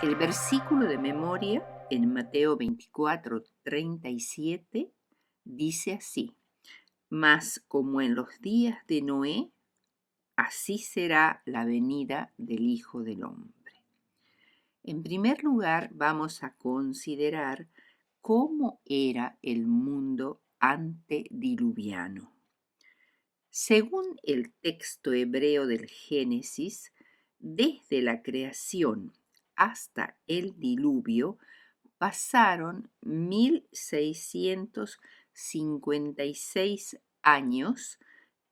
El versículo de memoria en Mateo 24:37 dice así: Mas como en los días de Noé, así será la venida del Hijo del Hombre. En primer lugar, vamos a considerar cómo era el mundo antediluviano. Según el texto hebreo del Génesis, desde la creación hasta el diluvio pasaron 1656 años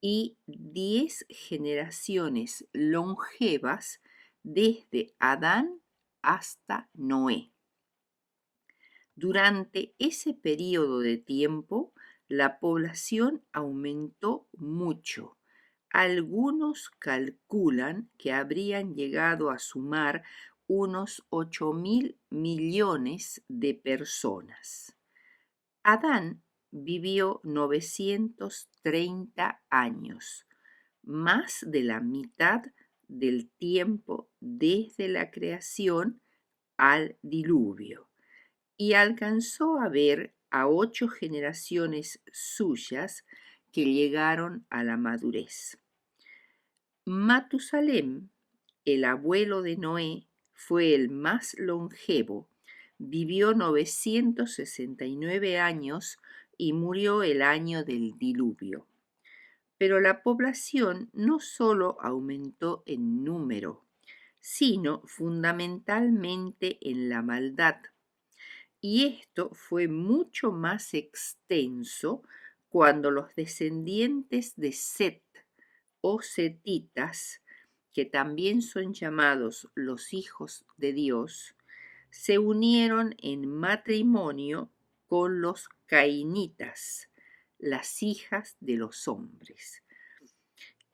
y 10 generaciones longevas desde Adán hasta Noé. Durante ese periodo de tiempo, la población aumentó mucho. Algunos calculan que habrían llegado a sumar unos 8.000 millones de personas. Adán vivió 930 años, más de la mitad del tiempo desde la creación al diluvio, y alcanzó a ver a 8 generaciones suyas que llegaron a la madurez. Matusalem, el abuelo de Noé, fue el más longevo, vivió 969 años y murió el año del diluvio. Pero la población no solo aumentó en número, sino fundamentalmente en la maldad. Y esto fue mucho más extenso cuando los descendientes de Set o setitas, que también son llamados los hijos de Dios, se unieron en matrimonio con los cainitas, las hijas de los hombres.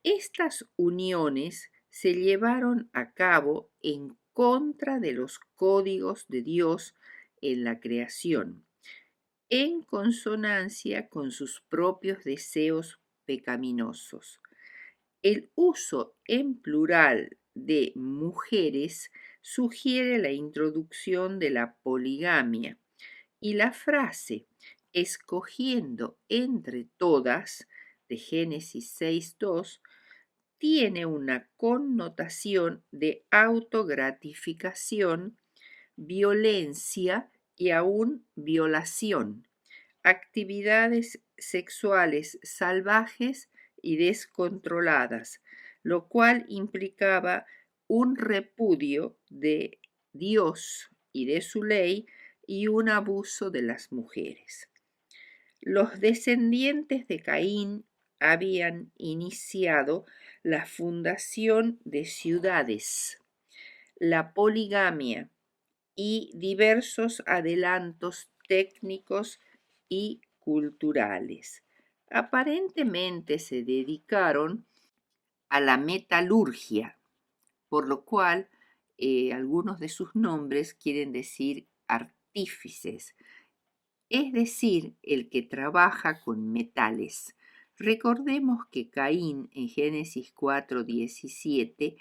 Estas uniones se llevaron a cabo en contra de los códigos de Dios en la creación, en consonancia con sus propios deseos pecaminosos. El uso en plural de mujeres sugiere la introducción de la poligamia, y la frase escogiendo entre todas de Génesis 6:2 tiene una connotación de autogratificación, violencia y aún violación, actividades sexuales salvajes y descontroladas, lo cual implicaba un repudio de Dios y de su ley y un abuso de las mujeres. Los descendientes de Caín habían iniciado la fundación de ciudades, la poligamia y diversos adelantos técnicos y culturales. Aparentemente se dedicaron a la metalurgia, por lo cual algunos de sus nombres quieren decir artífices, es decir, el que trabaja con metales. Recordemos que Caín en Génesis 4:17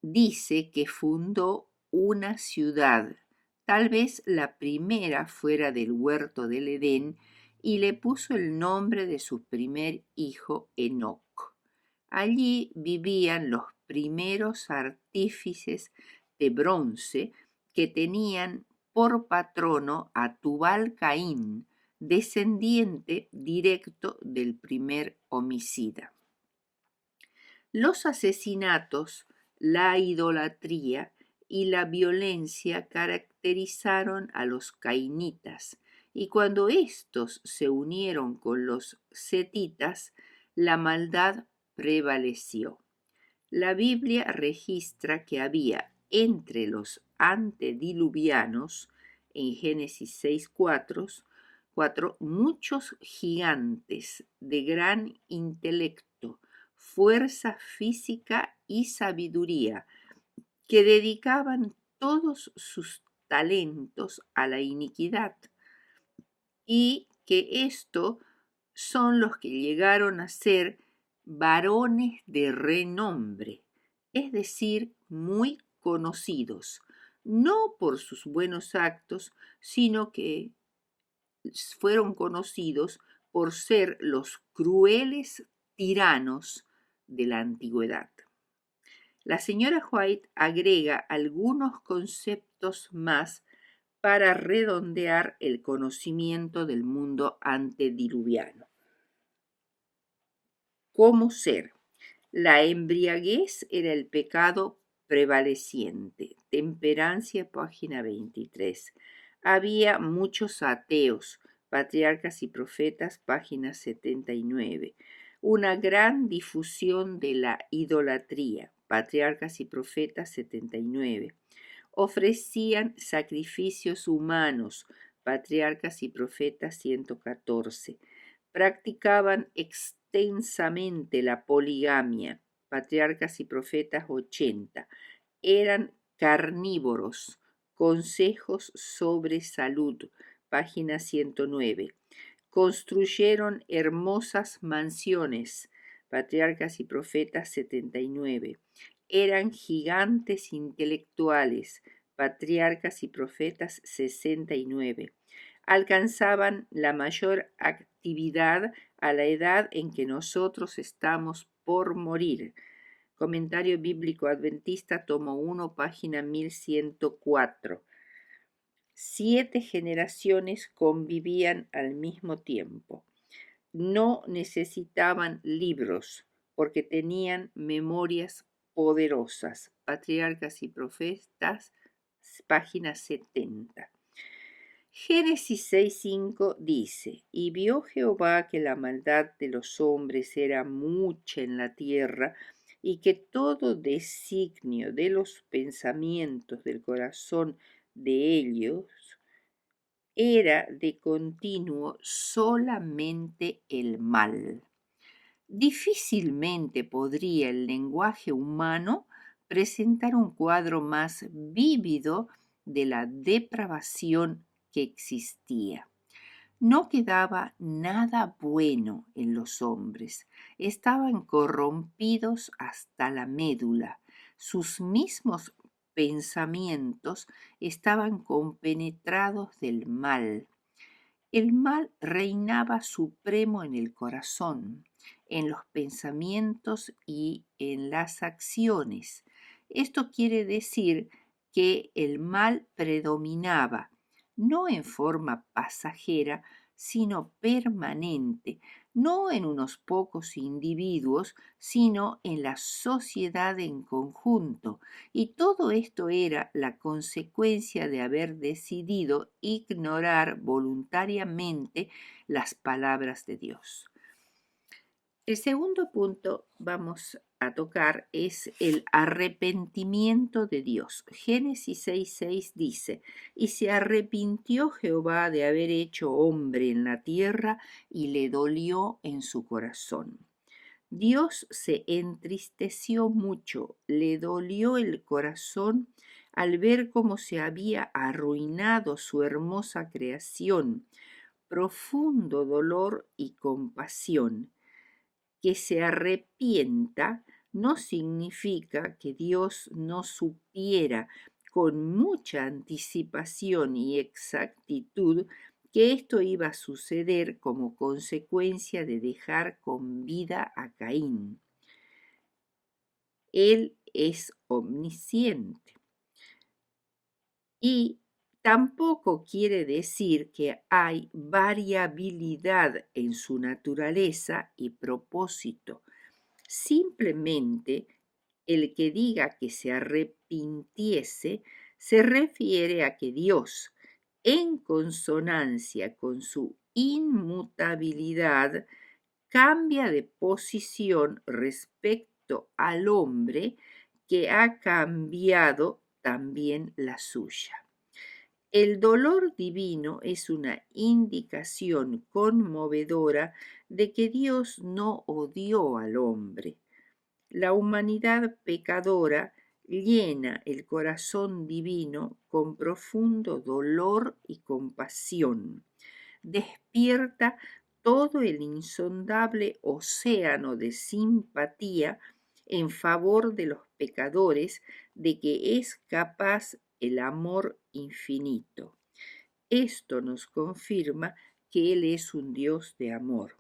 dice que fundó una ciudad, tal vez la primera fuera del huerto del Edén, y le puso el nombre de su primer hijo Enoc. Allí vivían los primeros artífices de bronce que tenían por patrono a Tubal Caín, descendiente directo del primer homicida. Los asesinatos, la idolatría y la violencia caracterizaron a los cainitas, y cuando éstos se unieron con los setitas, la maldad prevaleció. La Biblia registra que había entre los antediluvianos, en Génesis 6:4, muchos gigantes de gran intelecto, fuerza física y sabiduría, que dedicaban todos sus talentos a la iniquidad, y que esto son los que llegaron a ser varones de renombre, es decir, muy conocidos, no por sus buenos actos, sino que fueron conocidos por ser los crueles tiranos de la antigüedad. La señora White agrega algunos conceptos más para redondear el conocimiento del mundo antediluviano. ¿Cómo ser? La embriaguez era el pecado prevaleciente. Temperancia, página 23. Había muchos ateos, Patriarcas y Profetas, página 79. Una gran difusión de la idolatría, Patriarcas y Profetas, 79. Ofrecían sacrificios humanos, Patriarcas y Profetas, 114. Practicaban extensamente la poligamia, Patriarcas y Profetas, 80. Eran carnívoros, Consejos sobre Salud, página 109. Construyeron hermosas mansiones, Patriarcas y Profetas, 79. Eran gigantes intelectuales, Patriarcas y Profetas, 69. Alcanzaban la mayor actividad a la edad en que nosotros estamos por morir. Comentario Bíblico Adventista, tomo 1, página 1104. 7 generaciones convivían al mismo tiempo. No necesitaban libros porque tenían memorias poderosas. Patriarcas y Profetas, página 70. Génesis 6:5 dice, y vio Jehová que la maldad de los hombres era mucha en la tierra, y que todo designio de los pensamientos del corazón de ellos era de continuo solamente el mal. Difícilmente podría el lenguaje humano presentar un cuadro más vívido de la depravación que existía. No quedaba nada bueno en los hombres, estaban corrompidos hasta la médula, sus mismos pensamientos estaban compenetrados del mal. El mal reinaba supremo en el corazón, en los pensamientos y en las acciones. Esto quiere decir que el mal predominaba, no en forma pasajera, sino permanente, no en unos pocos individuos, sino en la sociedad en conjunto. Y todo esto era la consecuencia de haber decidido ignorar voluntariamente las palabras de Dios. El segundo punto vamos a tocar es el arrepentimiento de Dios. Génesis 6:6 dice, y se arrepintió Jehová de haber hecho hombre en la tierra y le dolió en su corazón. Dios se entristeció mucho, le dolió el corazón al ver cómo se había arruinado su hermosa creación. Profundo dolor y compasión. Que se arrepienta no significa que Dios no supiera con mucha anticipación y exactitud que esto iba a suceder como consecuencia de dejar con vida a Caín. Él es omnisciente y tampoco quiere decir que hay variabilidad en su naturaleza y propósito. Simplemente el que diga que se arrepintiese se refiere a que Dios, en consonancia con su inmutabilidad, cambia de posición respecto al hombre que ha cambiado también la suya. El dolor divino es una indicación conmovedora de que Dios no odió al hombre. La humanidad pecadora llena el corazón divino con profundo dolor y compasión. Despierta todo el insondable océano de simpatía en favor de los pecadores de que es capaz el amor infinito. Esto nos confirma que Él es un Dios de amor.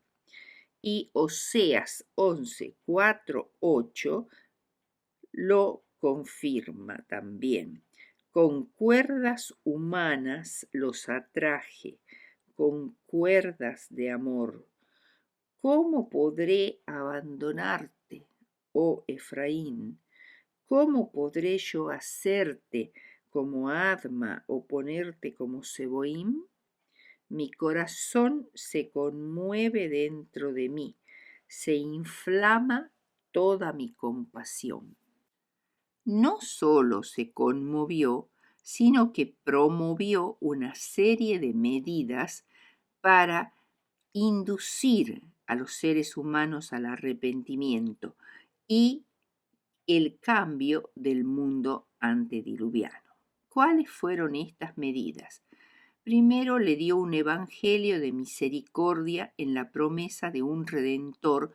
Y Oseas 11, 4, 8 lo confirma también. Con cuerdas humanas los atraje, con cuerdas de amor. ¿Cómo podré abandonarte, oh Efraín? ¿Cómo podré yo hacerte como Adma o ponerte como Seboim? Mi corazón se conmueve dentro de mí, se inflama toda mi compasión. No solo se conmovió, sino que promovió una serie de medidas para inducir a los seres humanos al arrepentimiento y el cambio del mundo antediluviano. ¿Cuáles fueron estas medidas? Primero le dio un evangelio de misericordia en la promesa de un redentor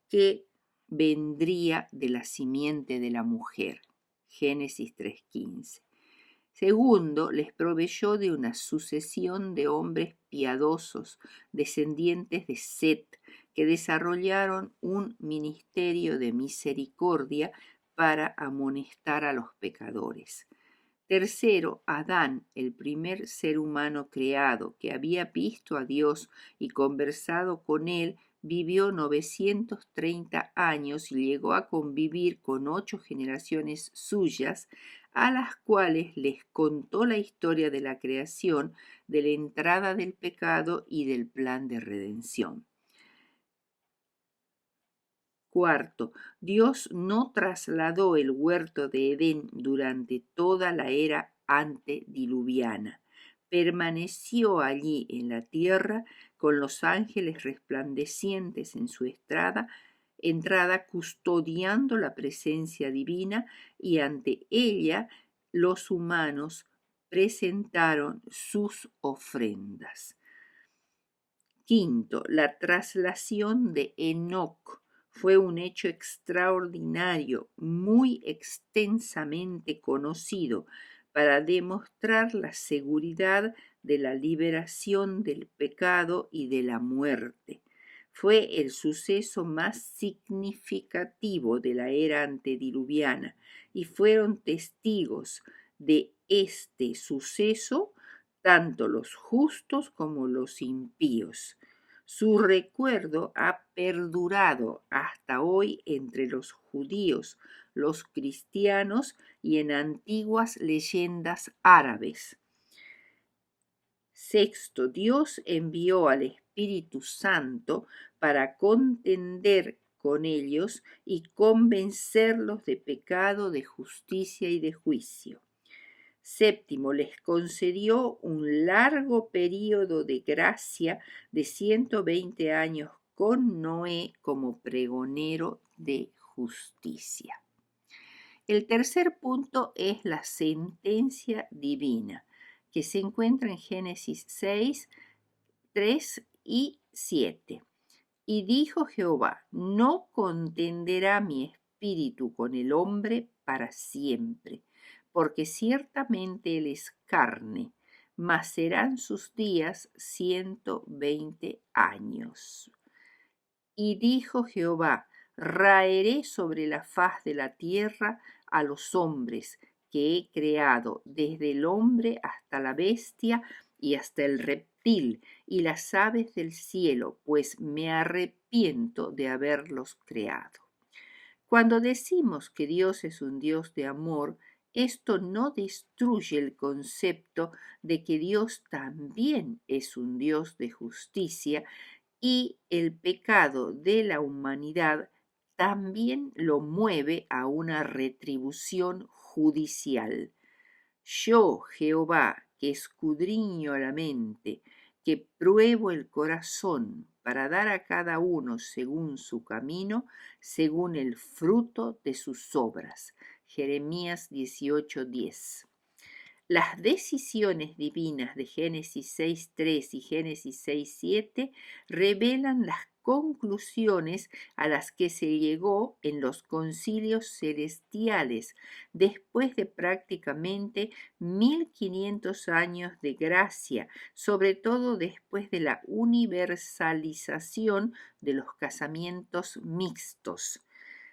que vendría de la simiente de la mujer. Génesis 3:15. Segundo, les proveyó de una sucesión de hombres piadosos, descendientes de Set, que desarrollaron un ministerio de misericordia para amonestar a los pecadores. Tercero, Adán, el primer ser humano creado, que había visto a Dios y conversado con él, vivió 930 años y llegó a convivir con 8 generaciones suyas, a las cuales les contó la historia de la creación, de la entrada del pecado y del plan de redención. Cuarto, Dios no trasladó el huerto de Edén durante toda la era antediluviana. Permaneció allí en la tierra con los ángeles resplandecientes en su entrada custodiando la presencia divina, y ante ella los humanos presentaron sus ofrendas. Quinto, la traslación de Enoc fue un hecho extraordinario, muy extensamente conocido, para demostrar la seguridad de la liberación del pecado y de la muerte. Fue el suceso más significativo de la era antediluviana y fueron testigos de este suceso tanto los justos como los impíos. Su recuerdo ha perdurado hasta hoy entre los judíos, los cristianos y en antiguas leyendas árabes. Sexto, Dios envió al Espíritu Santo para contender con ellos y convencerlos de pecado, de justicia y de juicio. Séptimo, les concedió un largo período de gracia de 120 años con Noé como pregonero de justicia. El tercer punto es la sentencia divina, que se encuentra en Génesis 6, 3 y 7. Y dijo Jehová: no contenderá mi espíritu con el hombre para siempre, porque ciertamente él es carne, mas serán sus días 120 años. Y dijo Jehová: raeré sobre la faz de la tierra a los hombres que he creado, desde el hombre hasta la bestia y hasta el reptil y las aves del cielo, pues me arrepiento de haberlos creado. Cuando decimos que Dios es un Dios de amor, esto no destruye el concepto de que Dios también es un Dios de justicia, y el pecado de la humanidad también lo mueve a una retribución judicial. Yo, Jehová, que escudriño la mente, que pruebo el corazón, para dar a cada uno según su camino, según el fruto de sus obras. Jeremías 18:10. Las decisiones divinas de Génesis 6:3 y Génesis 6:7 revelan las conclusiones a las que se llegó en los concilios celestiales, después de prácticamente 1500 años de gracia, sobre todo después de la universalización de los casamientos mixtos.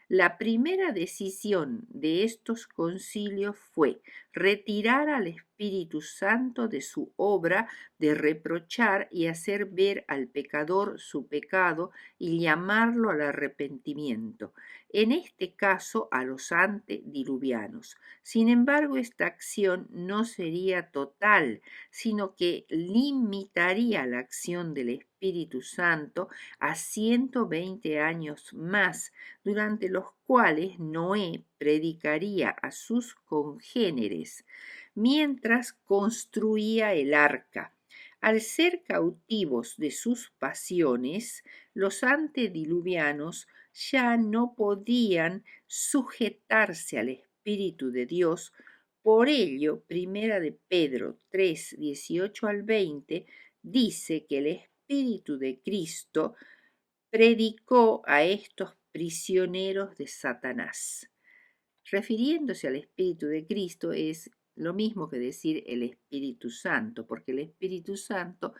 La primera decisión de estos concilios fue retirar al Espíritu Santo de su obra de reprochar y hacer ver al pecador su pecado y llamarlo al arrepentimiento, en este caso a los antediluvianos. Sin embargo, esta acción no sería total, sino que limitaría la acción del Espíritu Santo a 120 años más, durante los cuales Noé predicaría a sus congéneres mientras construía el arca. Al ser cautivos de sus pasiones, los antediluvianos ya no podían sujetarse al Espíritu de Dios. Por ello, Primera de Pedro 3, 18 al 20, dice que el Espíritu de Cristo predicó a estos prisioneros de Satanás. Refiriéndose al Espíritu de Cristo es lo mismo que decir el Espíritu Santo, porque el Espíritu Santo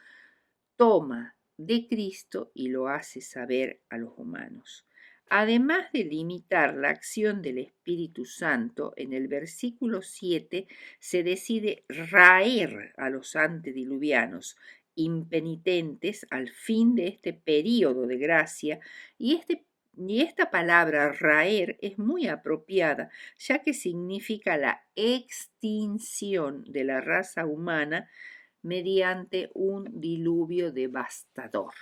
toma de Cristo y lo hace saber a los humanos. Además de limitar la acción del Espíritu Santo, en el versículo 7 se decide raer a los antediluvianos, impenitentes al fin de este período de gracia, y esta palabra raer es muy apropiada, ya que significa la extinción de la raza humana mediante un diluvio devastador.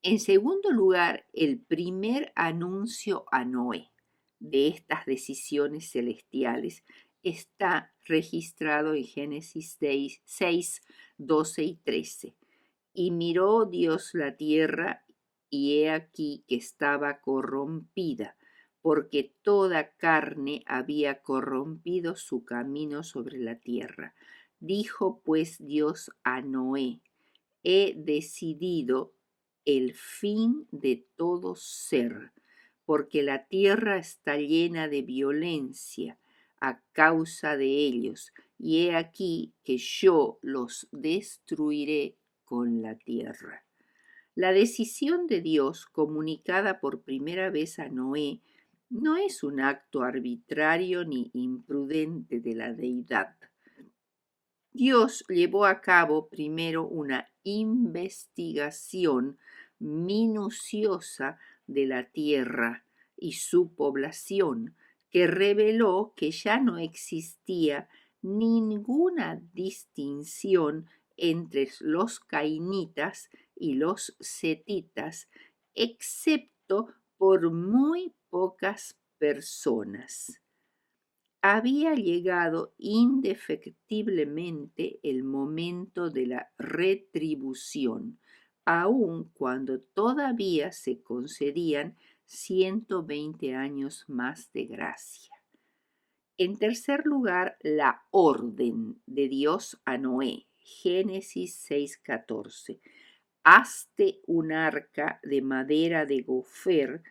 En segundo lugar, el primer anuncio a Noé de estas decisiones celestiales está registrado en Génesis 6, 12 y 13. Y miró Dios la tierra, y he aquí que estaba corrompida, porque toda carne había corrompido su camino sobre la tierra. Dijo pues Dios a Noé: he decidido el fin de todo ser, porque la tierra está llena de violencia a causa de ellos, y he aquí que yo los destruiré con la tierra. La decisión de Dios, comunicada por primera vez a Noé, no es un acto arbitrario ni imprudente de la deidad. Dios llevó a cabo primero una investigación minuciosa de la tierra y su población, que reveló que ya no existía ninguna distinción entre los cainitas y los setitas, excepto por muy pocas personas. Había llegado indefectiblemente el momento de la retribución, aun cuando todavía se concedían 120 años más de gracia. En tercer lugar, la orden de Dios a Noé, Génesis 6:14. Hazte un arca de madera de gofer,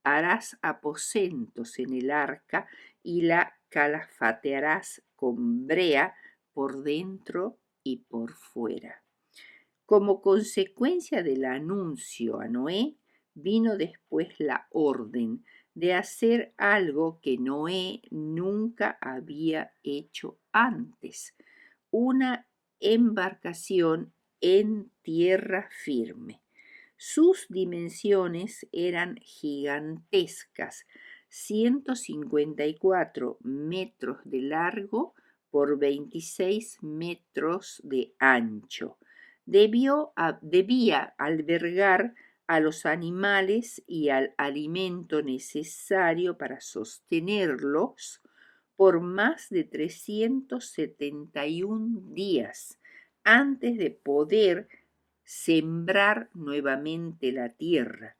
harás aposentos en el arca y la calafatearás con brea por dentro y por fuera. Como consecuencia del anuncio a Noé, vino después la orden de hacer algo que Noé nunca había hecho antes: una embarcación en tierra firme. Sus dimensiones eran gigantescas: 154 metros de largo por 26 metros de ancho. Debía albergar a los animales y al alimento necesario para sostenerlos por más de 371 días antes de poder sembrar nuevamente la tierra.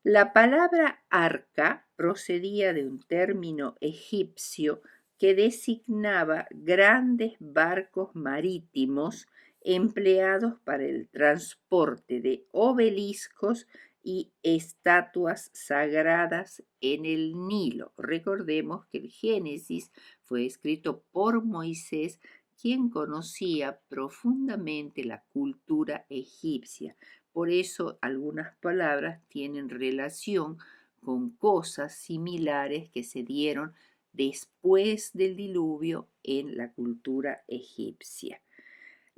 La palabra arca procedía de un término egipcio que designaba grandes barcos marítimos empleados para el transporte de obeliscos y estatuas sagradas en el Nilo. Recordemos que el Génesis fue escrito por Moisés, quien conocía profundamente la cultura egipcia. Por eso algunas palabras tienen relación con cosas similares que se dieron después del diluvio en la cultura egipcia.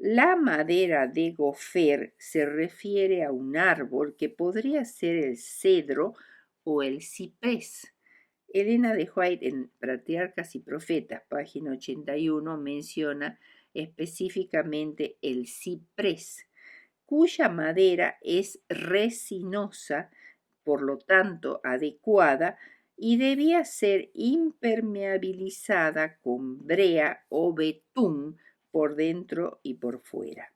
La madera de gofer se refiere a un árbol que podría ser el cedro o el ciprés. Elena de White en Patriarcas y Profetas, página 81, menciona específicamente el ciprés, cuya madera es resinosa, por lo tanto adecuada, y debía ser impermeabilizada con brea o betún por dentro y por fuera.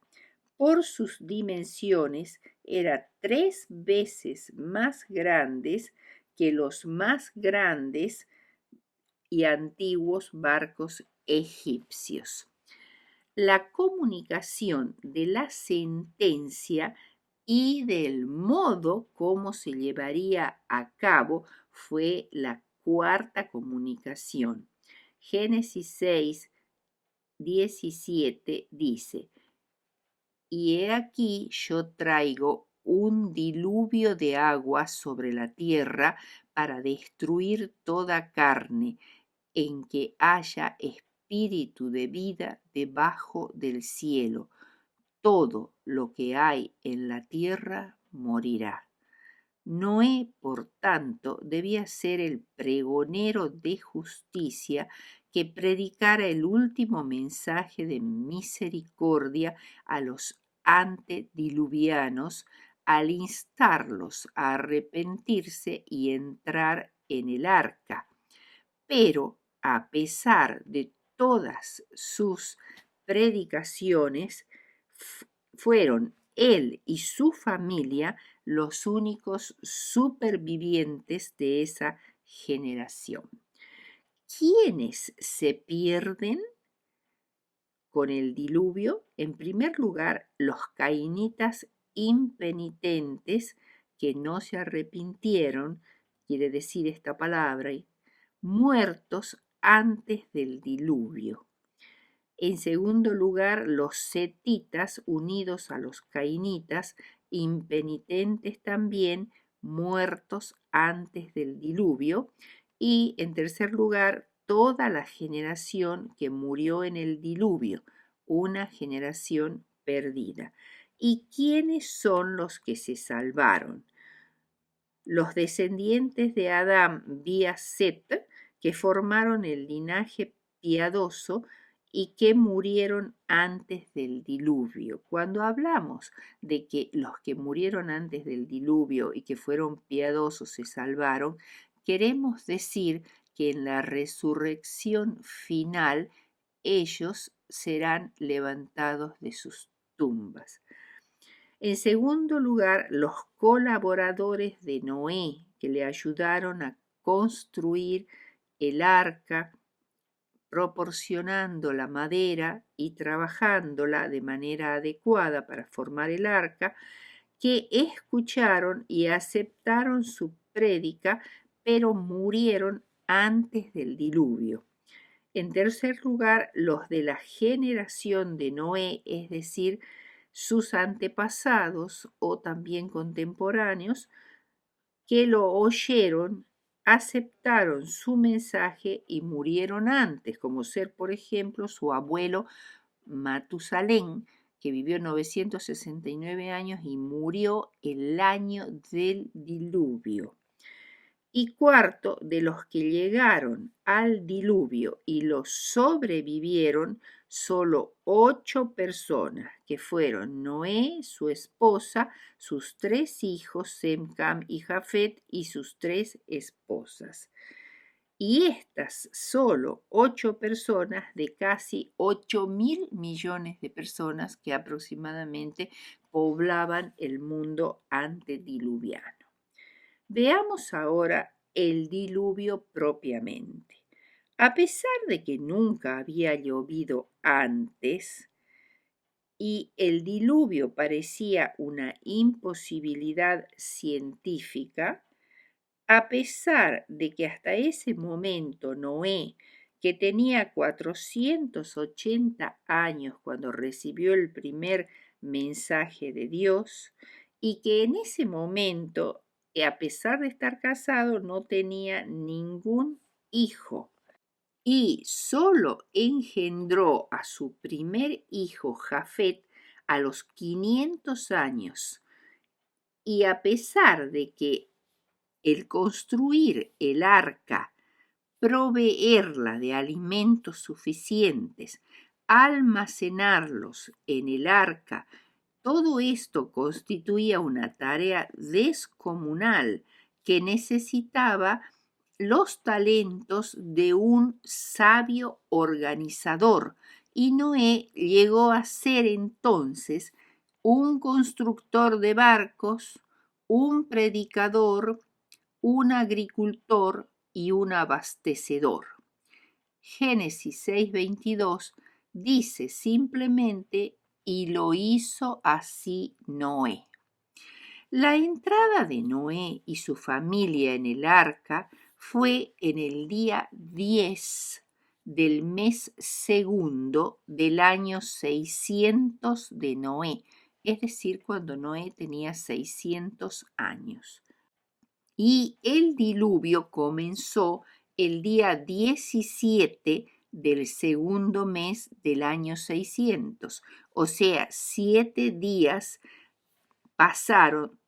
Por sus dimensiones era 3 veces más grandes que los más grandes y antiguos barcos egipcios. La comunicación de la sentencia y del modo como se llevaría a cabo fue la cuarta comunicación. Génesis 6, 17 dice: y he aquí yo traigo un diluvio de agua sobre la tierra para destruir toda carne, en que haya espíritu de vida debajo del cielo. Todo lo que hay en la tierra morirá. Noé, por tanto, debía ser el pregonero de justicia que predicara el último mensaje de misericordia a los antediluvianos al instarlos a arrepentirse y entrar en el arca. Pero, a pesar de todas sus predicaciones, fueron él y su familia los únicos supervivientes de esa generación. ¿Quiénes se pierden con el diluvio? En primer lugar, los cainitas impenitentes que no se arrepintieron, quiere decir esta palabra, muertos antes del diluvio. En segundo lugar, los setitas unidos a los cainitas, impenitentes también, muertos antes del diluvio. Y en tercer lugar, toda la generación que murió en el diluvio, una generación perdida. ¿Y quiénes son los que se salvaron? Los descendientes de Adán vía Set, que formaron el linaje piadoso y que murieron antes del diluvio. Cuando hablamos de que los que murieron antes del diluvio y que fueron piadosos se salvaron, queremos decir que en la resurrección final ellos serán levantados de sus tumbas. En segundo lugar, los colaboradores de Noé que le ayudaron a construir el arca, proporcionando la madera y trabajándola de manera adecuada para formar el arca, que escucharon y aceptaron su prédica, pero murieron antes del diluvio. En tercer lugar, los de la generación de Noé, es decir, sus antepasados o también contemporáneos, que lo oyeron, aceptaron su mensaje y murieron antes, como ser, por ejemplo, su abuelo Matusalén, que vivió 969 años y murió el año del diluvio. Y cuarto, de los que llegaron al diluvio y los sobrevivieron, solo 8 personas, que fueron Noé, su esposa, sus 3 hijos, Sem, Cam y Jafet, y sus 3 esposas. Y estas solo 8 personas de casi 8.000 millones de personas que aproximadamente poblaban el mundo antediluviano. Veamos ahora el diluvio propiamente. A pesar de que nunca había llovido antes, y el diluvio parecía una imposibilidad científica, a pesar de que hasta ese momento Noé, que tenía 480 años cuando recibió el primer mensaje de Dios, y que en ese momento, a pesar de estar casado, no tenía ningún hijo y solo engendró a su primer hijo Jafet a los 500 años. Y a pesar de que el construir el arca, proveerla de alimentos suficientes, almacenarlos en el arca, todo esto constituía una tarea descomunal que necesitaba los talentos de un sabio organizador, y Noé llegó a ser entonces un constructor de barcos, un predicador, un agricultor y un abastecedor. Génesis 6:22 dice simplemente: y lo hizo así Noé. La entrada de Noé y su familia en el arca fue en el día 10 del mes segundo del año 600 de Noé, es decir, cuando Noé tenía 600 años. Y el diluvio comenzó el día 17 del segundo mes del año 600, o sea, 7 días pasaron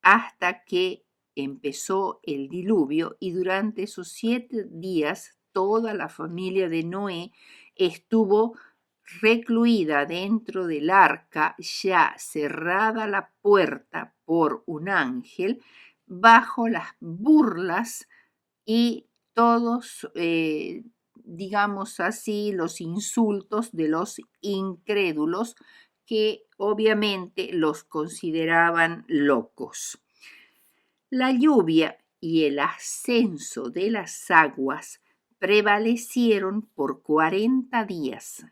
hasta que empezó el diluvio, y durante esos 7 días toda la familia de Noé estuvo recluida dentro del arca, ya cerrada la puerta por un ángel, bajo las burlas y todos, digamos así, los insultos de los incrédulos, que obviamente los consideraban locos. La lluvia y el ascenso de las aguas prevalecieron por 40 días.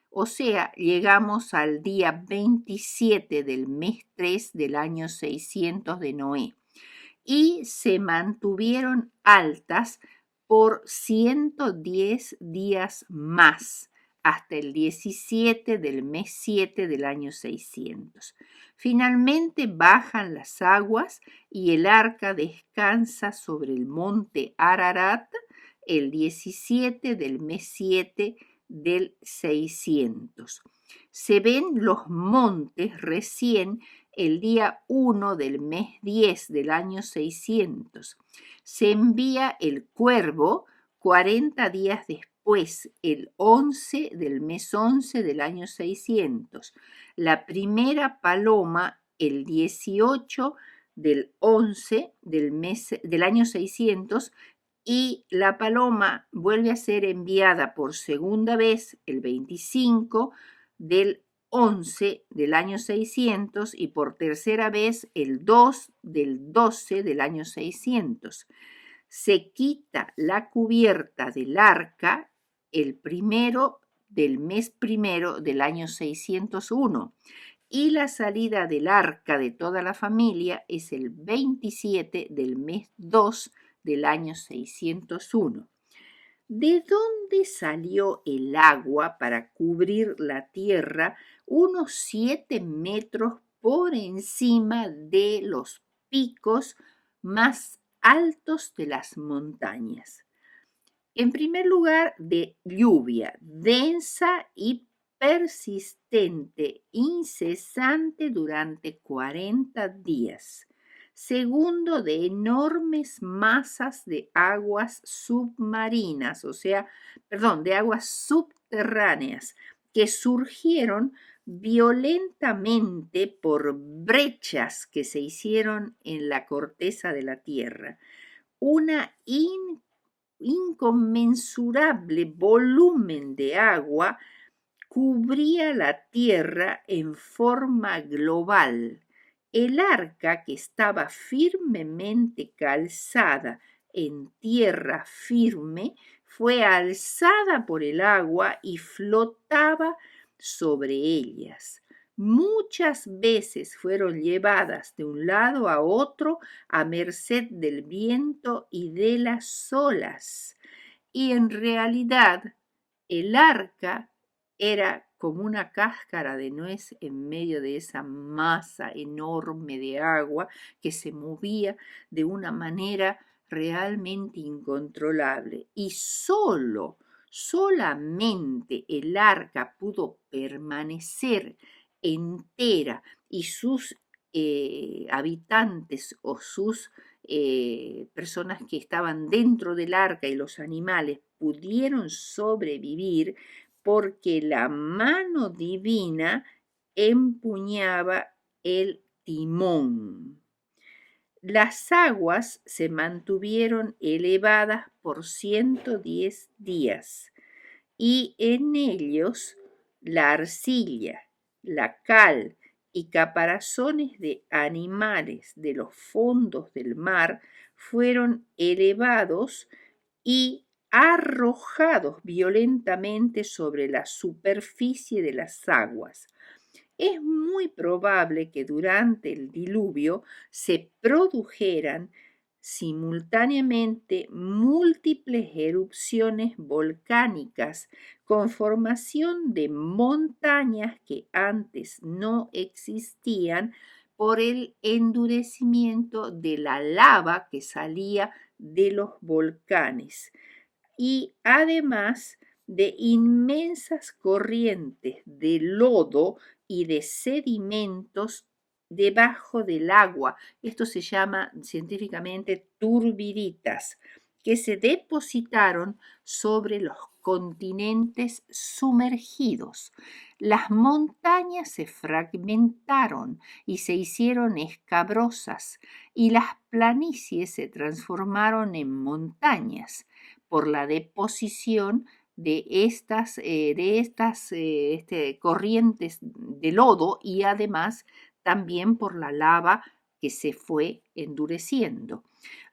O sea, llegamos al día 27 del mes 3 del año 600 de Noé, y se mantuvieron altas por 110 días más, hasta el 17 del mes 7 del año 600. Finalmente bajan las aguas y el arca descansa sobre el monte Ararat el 17 del mes 7 del 600. Se ven los montes recién el día 1 del mes 10 del año 600. Se envía el cuervo 40 días después, el 11 del mes 11 del año 600. La primera paloma el 18 del 11 del mes del año 600, y la paloma vuelve a ser enviada por segunda vez el 25 del 11 del año 600 y por tercera vez el 2 del 12 del año 600. Se quita la cubierta del arca el primero del mes primero del año 601, y la salida del arca de toda la familia es el 27 del mes 2 del año 601. ¿De dónde salió el agua para cubrir la tierra unos 7 metros por encima de los picos más altos de las montañas? En primer lugar, de lluvia densa y persistente, incesante durante 40 días. Segundo, de enormes masas de aguas submarinas, de aguas subterráneas, que surgieron violentamente por brechas que se hicieron en la corteza de la tierra. Una inconmensurable volumen de agua cubría la tierra en forma global. El arca, que estaba firmemente calzada en tierra firme, fue alzada por el agua y flotaba sobre ellas. Muchas veces fueron llevadas de un lado a otro a merced del viento y de las olas. Y en realidad el arca era como una cáscara de nuez en medio de esa masa enorme de agua que se movía de una manera realmente incontrolable. Y solamente el arca pudo permanecer entera y sus habitantes o sus personas que estaban dentro del arca y los animales pudieron sobrevivir porque la mano divina empuñaba el timón. Las aguas se mantuvieron elevadas por 110 días y en ellos la arcilla, la cal y caparazones de animales de los fondos del mar fueron elevados y arrojados violentamente sobre la superficie de las aguas. Es muy probable que durante el diluvio se produjeran simultáneamente múltiples erupciones volcánicas con formación de montañas que antes no existían por el endurecimiento de la lava que salía de los volcanes y además de inmensas corrientes de lodo y de sedimentos debajo del agua. Esto se llama científicamente turbiditas, que se depositaron sobre los continentes sumergidos. Las montañas se fragmentaron y se hicieron escabrosas y las planicies se transformaron en montañas por la deposición de estas corrientes de lodo y además también por la lava que se fue endureciendo.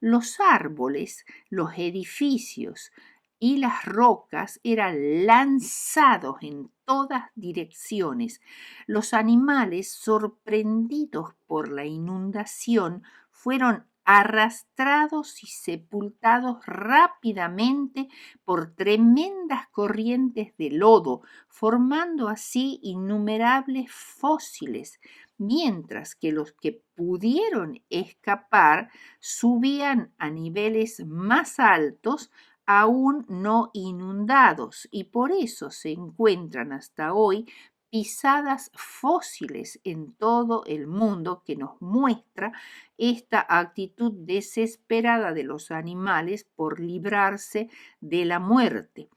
Los árboles, los edificios y las rocas eran lanzados en todas direcciones. Los animales, sorprendidos por la inundación, fueron arrastrados y sepultados rápidamente por tremendas corrientes de lodo, formando así innumerables fósiles, mientras que los que pudieron escapar subían a niveles más altos aún no inundados y por eso se encuentran hasta hoy pisadas fósiles en todo el mundo que nos muestra esta actitud desesperada de los animales por librarse de la muerte.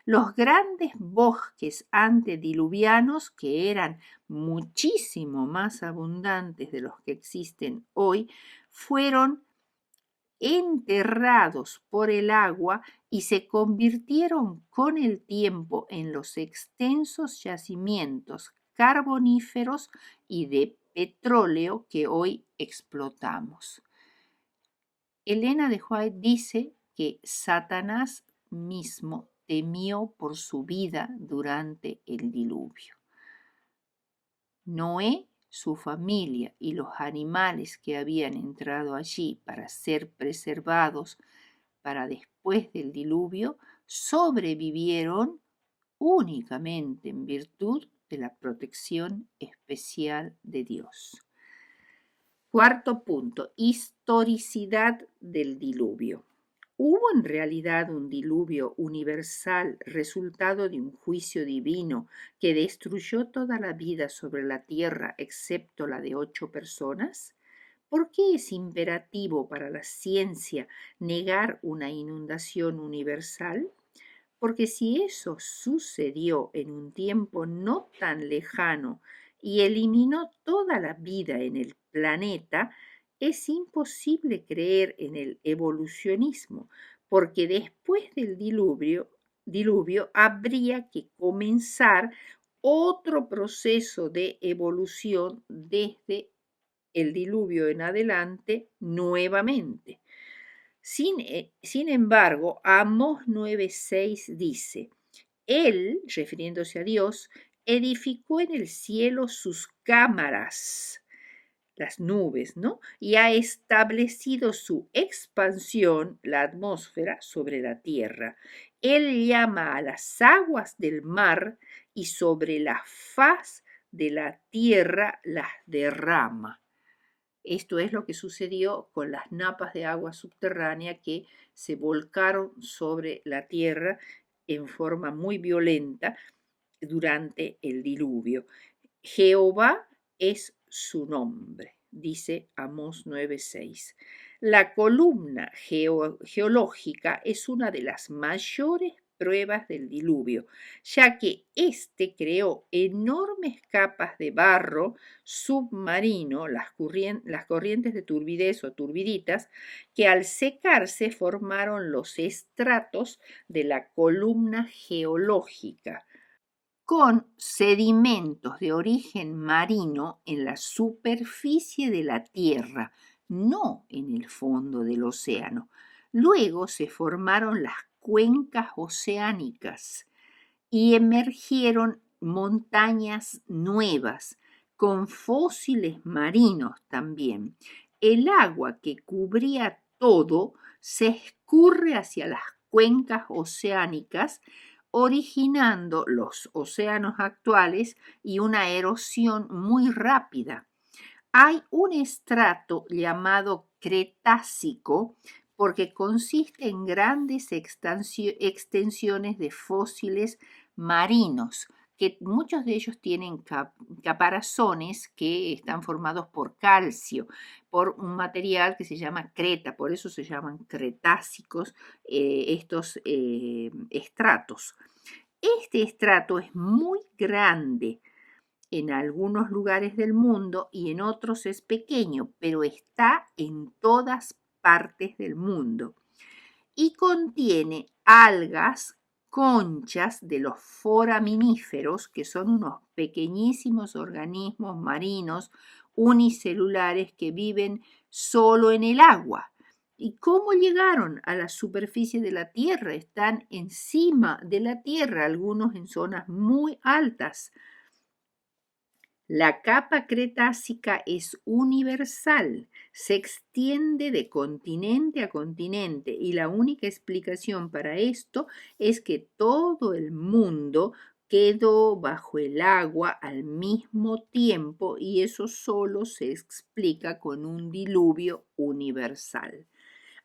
Los grandes bosques antediluvianos, que eran muchísimo más abundantes de los que existen hoy, fueron enterrados por el agua y se convirtieron con el tiempo en los extensos yacimientos carboníferos y de petróleo que hoy explotamos. Elena de White dice que Satanás mismo temió por su vida durante el diluvio. Noé, su familia y los animales que habían entrado allí para ser preservados para después del diluvio sobrevivieron únicamente en virtud de la protección especial de Dios. Cuarto punto, historicidad del diluvio. ¿Hubo en realidad un diluvio universal resultado de un juicio divino que destruyó toda la vida sobre la tierra excepto la de 8 personas? ¿Por qué es imperativo para la ciencia negar una inundación universal? Porque si eso sucedió en un tiempo no tan lejano y eliminó toda la vida en el planeta, es imposible creer en el evolucionismo, porque después del diluvio habría que comenzar otro proceso de evolución desde el diluvio en adelante nuevamente. Sin embargo, Amós 9:6 dice, Él, refiriéndose a Dios, edificó en el cielo sus cámaras, las nubes, ¿no? Y ha establecido su expansión, la atmósfera, sobre la tierra. Él llama a las aguas del mar y sobre la faz de la tierra las derrama. Esto es lo que sucedió con las napas de agua subterránea que se volcaron sobre la tierra en forma muy violenta durante el diluvio. Jehová es su nombre, dice Amós 9:6. La columna geológica es una de las mayores pruebas del diluvio, ya que éste creó enormes capas de barro submarino, las corrientes de turbidez o turbiditas, que al secarse formaron los estratos de la columna geológica con sedimentos de origen marino en la superficie de la Tierra, no en el fondo del océano. Luego se formaron las cuencas oceánicas y emergieron montañas nuevas con fósiles marinos también. El agua que cubría todo se escurre hacia las cuencas oceánicas, originando los océanos actuales y una erosión muy rápida. Hay un estrato llamado Cretácico porque consiste en grandes extensiones de fósiles marinos, que muchos de ellos tienen caparazones que están formados por calcio, por un material que se llama creta, por eso se llaman cretácicos estos estratos. Este estrato es muy grande en algunos lugares del mundo y en otros es pequeño, pero está en todas partes del mundo y contiene algas, conchas de los foraminíferos, que son unos pequeñísimos organismos marinos unicelulares que viven solo en el agua. ¿Y cómo llegaron a la superficie de la Tierra? Están encima de la Tierra, algunos en zonas muy altas. La capa cretácica es universal, se extiende de continente a continente y la única explicación para esto es que todo el mundo quedó bajo el agua al mismo tiempo y eso solo se explica con un diluvio universal.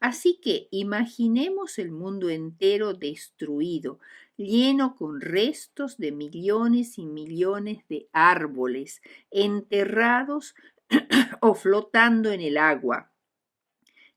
Así que imaginemos el mundo entero destruido, lleno con restos de millones y millones de árboles, enterrados o flotando en el agua,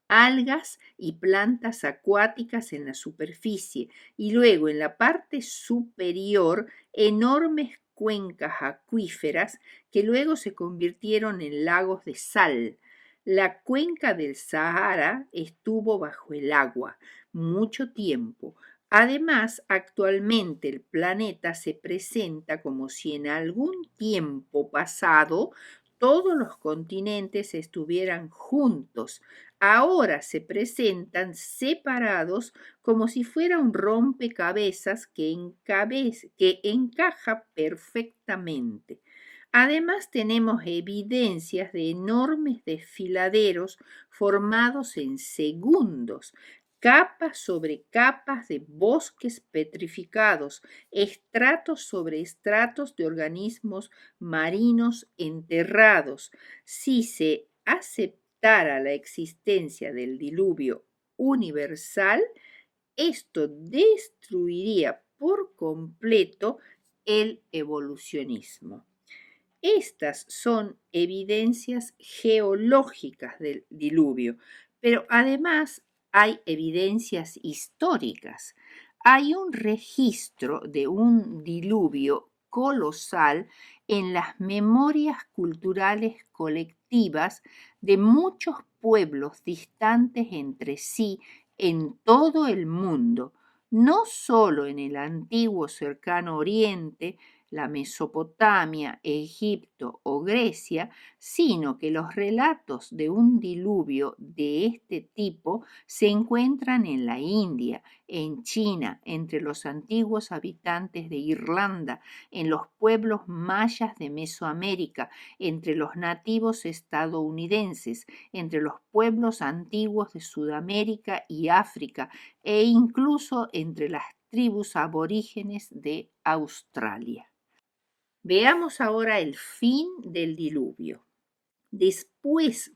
algas y plantas acuáticas en la superficie y luego en la parte superior enormes cuencas acuíferas que luego se convirtieron en lagos de sal. La cuenca del Sahara estuvo bajo el agua mucho tiempo. Además, actualmente el planeta se presenta como si en algún tiempo pasado todos los continentes estuvieran juntos. Ahora se presentan separados como si fuera un rompecabezas que encaja perfectamente. Además tenemos evidencias de enormes desfiladeros formados en segundos, capas sobre capas de bosques petrificados, estratos sobre estratos de organismos marinos enterrados. Si se aceptara la existencia del diluvio universal, esto destruiría por completo el evolucionismo. Estas son evidencias geológicas del diluvio, pero además hay evidencias históricas. Hay un registro de un diluvio colosal en las memorias culturales colectivas de muchos pueblos distantes entre sí en todo el mundo, no solo en el antiguo cercano oriente, la Mesopotamia, Egipto o Grecia, sino que los relatos de un diluvio de este tipo se encuentran en la India, en China, entre los antiguos habitantes de Irlanda, en los pueblos mayas de Mesoamérica, entre los nativos estadounidenses, entre los pueblos antiguos de Sudamérica y África e incluso entre las tribus aborígenes de Australia. Veamos ahora el fin del diluvio. Después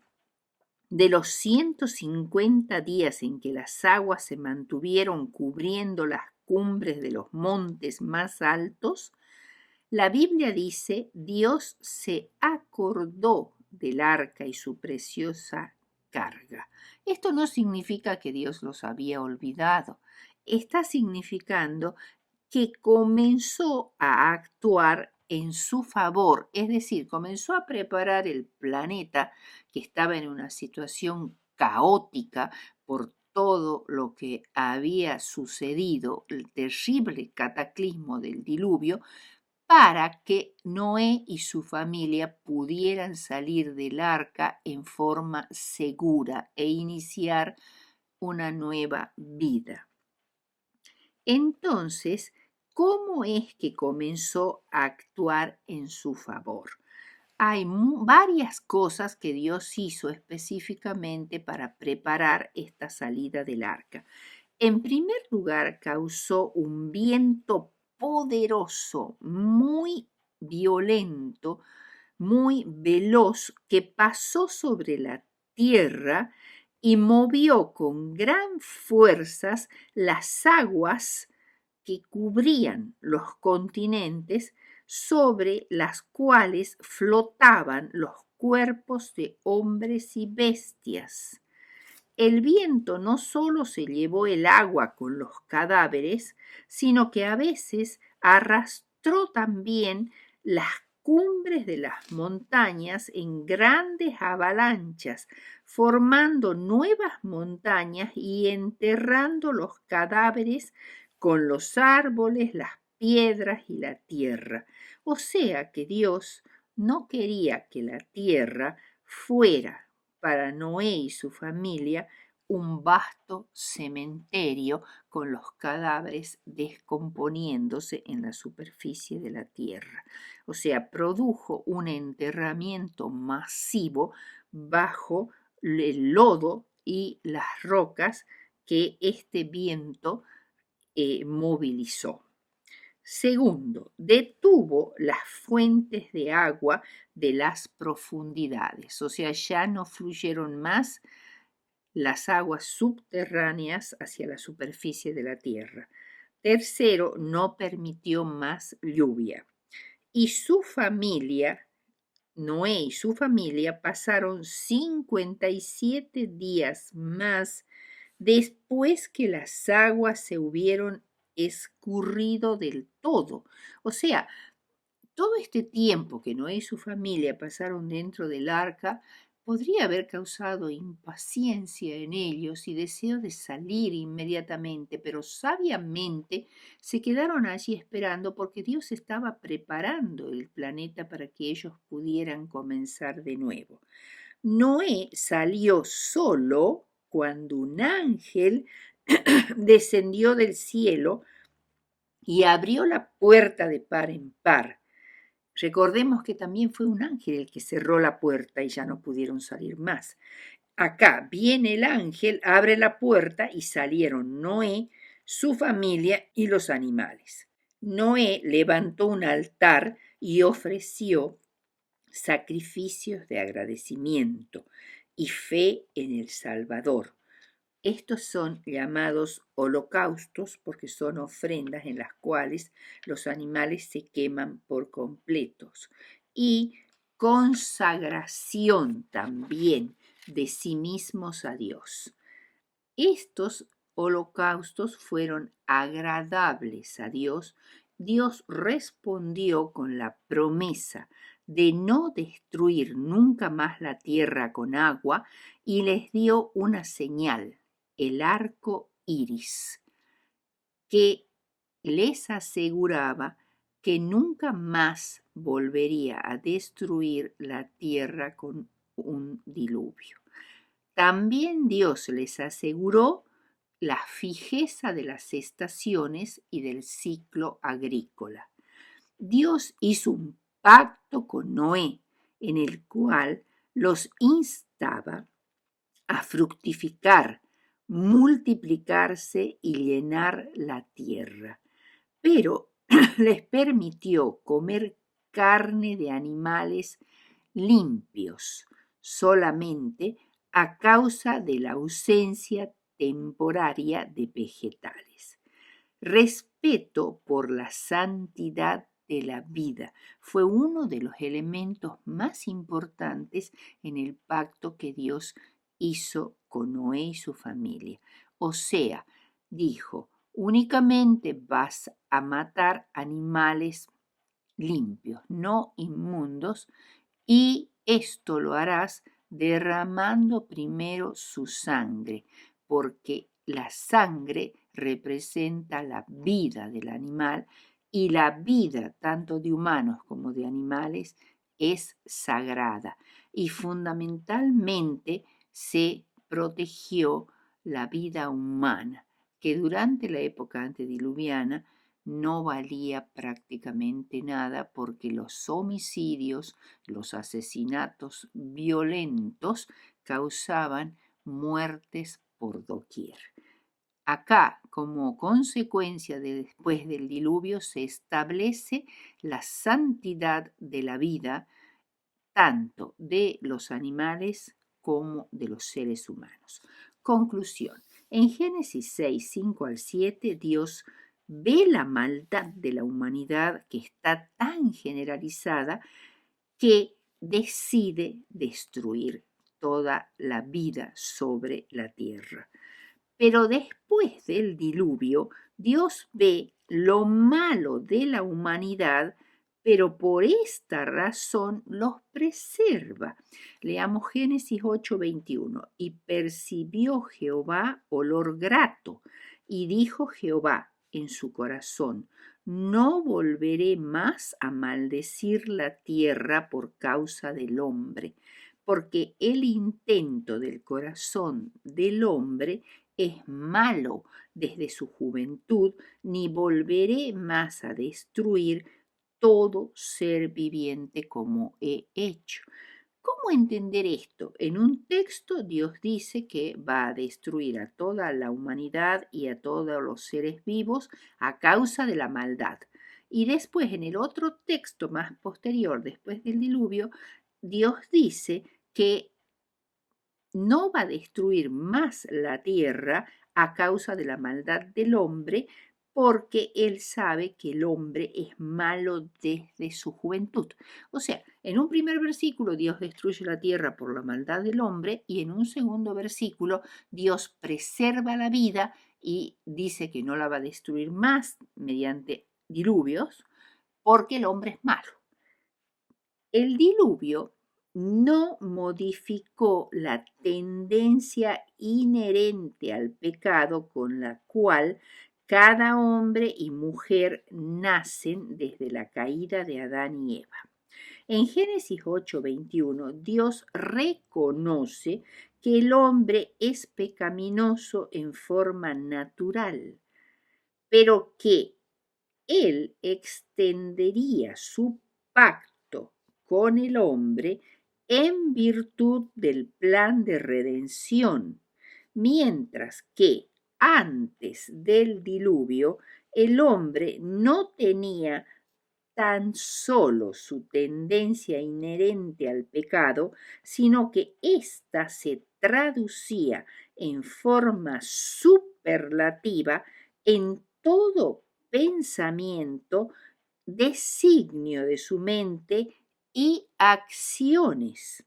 de los 150 días en que las aguas se mantuvieron cubriendo las cumbres de los montes más altos, la Biblia dice, Dios se acordó del arca y su preciosa carga. Esto no significa que Dios los había olvidado. Está significando que comenzó a actuar en su favor, es decir, comenzó a preparar el planeta que estaba en una situación caótica por todo lo que había sucedido, el terrible cataclismo del diluvio, para que Noé y su familia pudieran salir del arca en forma segura e iniciar una nueva vida. Entonces, ¿cómo es que comenzó a actuar en su favor? Hay varias cosas que Dios hizo específicamente para preparar esta salida del arca. En primer lugar, causó un viento poderoso, muy violento, muy veloz, que pasó sobre la tierra y movió con gran fuerzas las aguas que cubrían los continentes sobre las cuales flotaban los cuerpos de hombres y bestias. El viento no solo se llevó el agua con los cadáveres, sino que a veces arrastró también las cumbres de las montañas en grandes avalanchas, formando nuevas montañas y enterrando los cadáveres con los árboles, las piedras y la tierra. O sea que Dios no quería que la tierra fuera para Noé y su familia un vasto cementerio con los cadáveres descomponiéndose en la superficie de la tierra. O sea, produjo un enterramiento masivo bajo el lodo y las rocas que este viento movilizó. Segundo, detuvo las fuentes de agua de las profundidades, o sea, ya no fluyeron más las aguas subterráneas hacia la superficie de la tierra. Tercero, no permitió más lluvia. Y su familia, Noé y su familia, pasaron 57 días más después que las aguas se hubieron escurrido del todo. O sea, todo este tiempo que Noé y su familia pasaron dentro del arca podría haber causado impaciencia en ellos y deseo de salir inmediatamente, pero sabiamente se quedaron allí esperando porque Dios estaba preparando el planeta para que ellos pudieran comenzar de nuevo. Noé salió solo cuando un ángel descendió del cielo y abrió la puerta de par en par. Recordemos que también fue un ángel el que cerró la puerta y ya no pudieron salir más. Acá viene el ángel, abre la puerta y salieron Noé, su familia y los animales. Noé levantó un altar y ofreció sacrificios de agradecimiento y fe en el Salvador. Estos son llamados holocaustos porque son ofrendas en las cuales los animales se queman por completos. Y consagración también de sí mismos a Dios. Estos holocaustos fueron agradables a Dios. Dios respondió con la promesa de no destruir nunca más la tierra con agua y les dio una señal, el arco iris, que les aseguraba que nunca más volvería a destruir la tierra con un diluvio. También Dios les aseguró la fijeza de las estaciones y del ciclo agrícola. Dios hizo un pacto con Noé en el cual los instaba a fructificar, multiplicarse y llenar la tierra, pero les permitió comer carne de animales limpios solamente a causa de la ausencia temporaria de vegetales. Respeto por la santidad de la vida fue uno de los elementos más importantes en el pacto que Dios hizo con Noé y su familia. O sea, dijo, únicamente vas a matar animales limpios, no inmundos, y esto lo harás derramando primero su sangre, porque la sangre representa la vida del animal y la vida tanto de humanos como de animales es sagrada y fundamentalmente se protegió la vida humana, que durante la época antediluviana no valía prácticamente nada porque los homicidios, los asesinatos violentos causaban muertes por doquier. Acá, como consecuencia de después del diluvio, se establece la santidad de la vida, tanto de los animales como de los seres humanos. Conclusión. En Génesis 6, 5 al 7, Dios ve la maldad de la humanidad que está tan generalizada que decide destruir toda la vida sobre la tierra. Pero después del diluvio, Dios ve lo malo de la humanidad, pero por esta razón los preserva. Leamos Génesis 8:21. Y percibió Jehová olor grato, y dijo Jehová en su corazón, no volveré más a maldecir la tierra por causa del hombre, porque el intento del corazón del hombre es malo desde su juventud, ni volveré más a destruir todo ser viviente como he hecho. ¿Cómo entender esto? En un texto Dios dice que va a destruir a toda la humanidad y a todos los seres vivos a causa de la maldad. Y después en el otro texto más posterior, después del diluvio, Dios dice que no va a destruir más la tierra a causa de la maldad del hombre, porque él sabe que el hombre es malo desde su juventud. O sea, en un primer versículo Dios destruye la tierra por la maldad del hombre y en un segundo versículo Dios preserva la vida y dice que no la va a destruir más mediante diluvios porque el hombre es malo. El diluvio no modificó la tendencia inherente al pecado con la cual cada hombre y mujer nacen desde la caída de Adán y Eva. En Génesis 8:21, Dios reconoce que el hombre es pecaminoso en forma natural, pero que él extendería su pacto con el hombre en virtud del plan de redención, mientras que antes del diluvio el hombre no tenía tan solo su tendencia inherente al pecado, sino que ésta se traducía en forma superlativa en todo pensamiento, designio de su mente y acciones.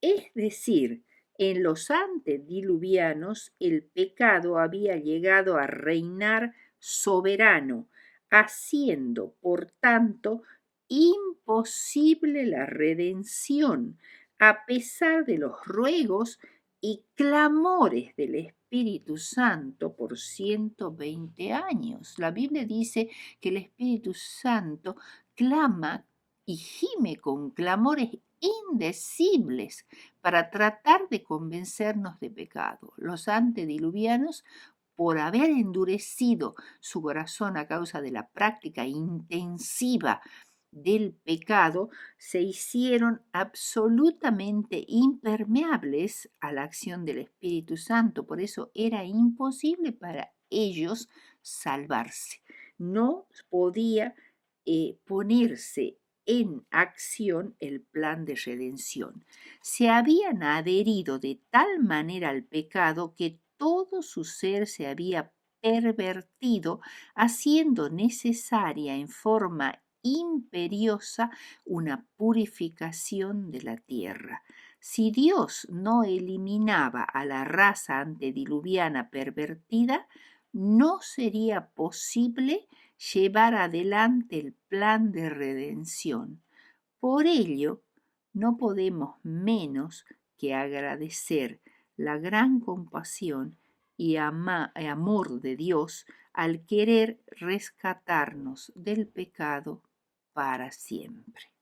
Es decir, en los antediluvianos el pecado había llegado a reinar soberano, haciendo, por tanto, imposible la redención, a pesar de los ruegos y clamores del Espíritu Santo por 120 años. La Biblia dice que el Espíritu Santo clama y gime con clamores indecibles para tratar de convencernos de pecado. Los antediluvianos, por haber endurecido su corazón a causa de la práctica intensiva del pecado, se hicieron absolutamente impermeables a la acción del Espíritu Santo. Por eso era imposible para ellos salvarse. No podía ponerse en acción el plan de redención. Se habían adherido de tal manera al pecado que todo su ser se había pervertido, haciendo necesaria en forma imperiosa una purificación de la tierra. Si Dios no eliminaba a la raza antediluviana pervertida, no sería posible llevar adelante el plan de redención. Por ello, no podemos menos que agradecer la gran compasión y amor de Dios al querer rescatarnos del pecado para siempre.